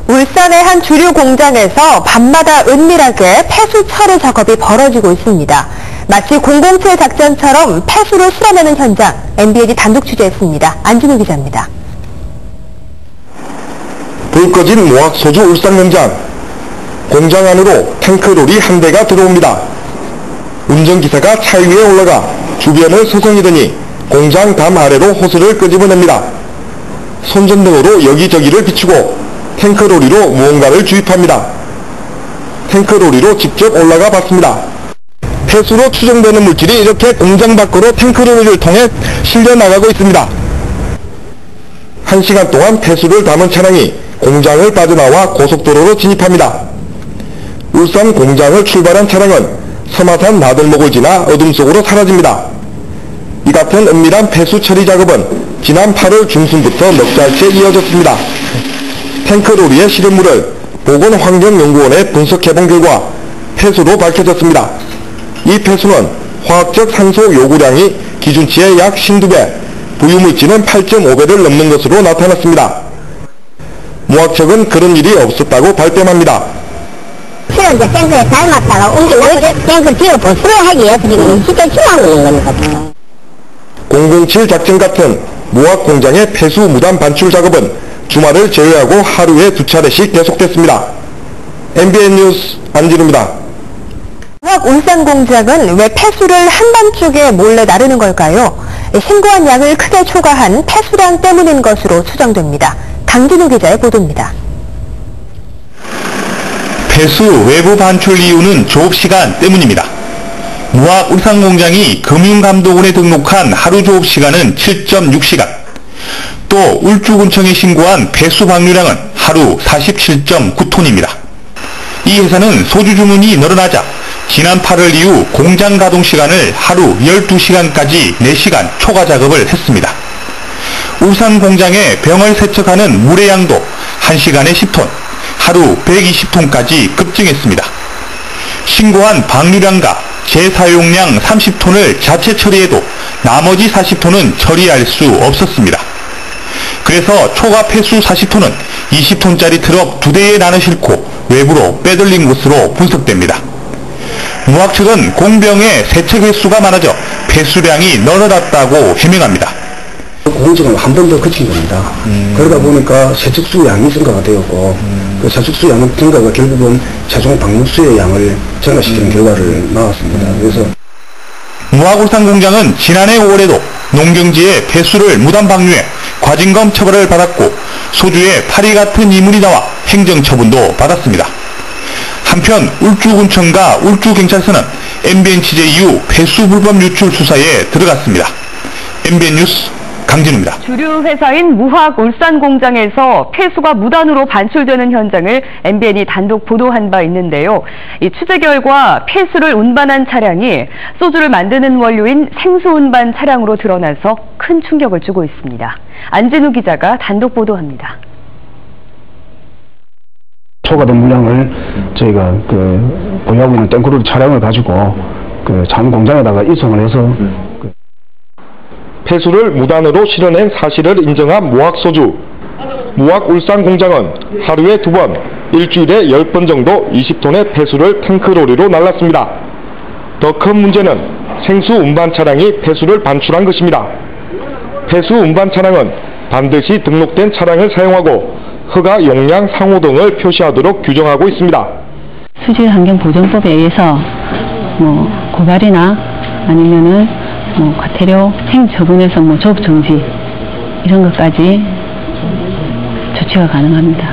울산의 한 주류 공장에서 밤마다 은밀하게 폐수 처리 작업이 벌어지고 있습니다. 마치 007 작전처럼 폐수를 실어내는 현장, MBN이 단독 취재했습니다. 안진우 기자입니다. 불 꺼진 무학소주 울산 공장. 공장 안으로 탱크롤이 한 대가 들어옵니다. 운전기사가 차 위에 올라가 주변을 서성이더니 공장 담 아래로 호스를 끄집어냅니다. 손전등으로 여기저기를 비추고 탱크로리로 무언가를 주입합니다. 탱크로리로 직접 올라가 봤습니다. 폐수로 추정되는 물질이 이렇게 공장 밖으로 탱크로리를 통해 실려나가고 있습니다. 1시간 동안 폐수를 담은 차량이 공장을 빠져나와 고속도로로 진입합니다. 울산 공장을 출발한 차량은 서마산 나들목을 지나 어둠 속으로 사라집니다. 이 같은 은밀한 폐수 처리 작업은 지난 8월 중순부터 넉 달째 이어졌습니다. 탱크로리에 실은 물을 보건환경연구원에 분석해본 결과 폐수로 밝혀졌습니다. 이 폐수는 화학적 산소 요구량이 기준치의 약 52배, 부유물질은 8.5배를 넘는 것으로 나타났습니다. 무학 측은 그런 일이 없었다고 발뺌합니다. 실은 이제 탱크에 닮았다가 옮기고 탱크 뒤로 보수를 하기 위해서 지금 쉽게 치워하고 있는 겁니다. 007 작전 같은 무학 공장의 폐수 무단 반출 작업은 주말을 제외하고 하루에 2차례씩 계속됐습니다. MBN 뉴스 안진우입니다. 무학 울산 공장은 왜 폐수를 한밤중에 몰래 나르는 걸까요? 신고한 양을 크게 초과한 폐수량 때문인 것으로 추정됩니다. 강진우 기자의 보도입니다. 폐수 외부 반출 이유는 조업시간 때문입니다. 무학 울산 공장이 금융감독원에 등록한 하루 조업시간은 7.6시간, 또 울주군청에 신고한 폐수 방류량은 하루 47.9톤입니다. 이 회사는 소주 주문이 늘어나자 지난 8월 이후 공장 가동 시간을 하루 12시간까지 4시간 초과 작업을 했습니다. 울산 공장의 병을 세척하는 물의 양도 1시간에 10톤, 하루 120톤까지 급증했습니다. 신고한 방류량과 재사용량 30톤을 자체 처리해도 나머지 40톤은 처리할 수 없었습니다. 그래서 초과 폐수 40톤은 20톤짜리 트럭 2대에 나눠 싣고 외부로 빼돌린 것으로 분석됩니다. 무학 측은 공병의 세척 횟수가 많아져 폐수량이 늘어났다고 해명합니다. 공정을 한 번 더 거친 겁니다. 그러다 보니까 세척수 양이 증가가 되었고 그 세척수 양의 증가가 결국은 최종 방류수의 양을 증가시키는 결과를 낳았습니다. 그래서 무학 울산 공장은 지난해 5월에도 농경지에 폐수를 무단 방류해 과징금 처벌을 받았고 소주에 파리 같은 이물이 나와 행정처분도 받았습니다. 한편 울주군청과 울주경찰서는 MBN 취재 이후 폐수 불법 유출 수사에 들어갔습니다. MBN 뉴스 강진우입니다. 주류 회사인 무학 울산 공장에서 폐수가 무단으로 반출되는 현장을 MBN이 단독 보도한 바 있는데요. 이 취재 결과 폐수를 운반한 차량이 소주를 만드는 원료인 생수 운반 차량으로 드러나서 큰 충격을 주고 있습니다. 안진우 기자가 단독 보도합니다. 초과된 물량을 저희가 보유하고 있는 탱크로리 차량을 가지고 장 공장에다가 이송을 해서 폐수를 무단으로 실어낸 사실을 인정한 무학소주. 무학 울산 공장은 하루에 2번, 일주일에 10번 정도 20톤의 폐수를 탱크로리로 날랐습니다. 더 큰 문제는 생수 운반 차량이 폐수를 반출한 것입니다. 폐수 운반 차량은 반드시 등록된 차량을 사용하고 허가 용량 상호 등을 표시하도록 규정하고 있습니다. 수질환경보존법에 의해서 고발이나 아니면은 과태료, 행처분에서 조업 정지 이런 것까지 조치가 가능합니다.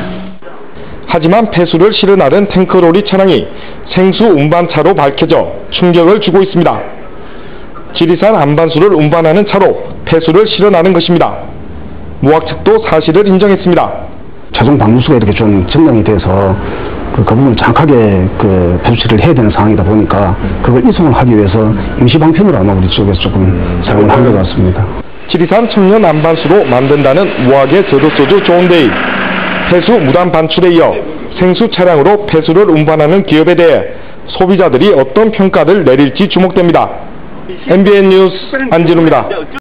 하지만 폐수를 실어 나른 탱크로리 차량이 생수 운반차로 밝혀져 충격을 주고 있습니다. 지리산 한반수를 운반하는 차로 폐수를 실어 나른 것입니다. 무학 측도 사실을 인정했습니다. 최종 방류수가 이렇게 좀 증명이 돼서 그 부분을 정확하게 배수치를 해야 되는 상황이다 보니까 그걸 이송을 하기 위해서 임시방편으로 아마 우리 쪽에서 조금 사용을 한 것 같습니다. 지리산 청년 안반수로 만든다는 무학의 저도소주 좋은데이. 폐수 무단 반출에 이어 생수 차량으로 폐수를 운반하는 기업에 대해 소비자들이 어떤 평가를 내릴지 주목됩니다. MBN 뉴스 안진우입니다.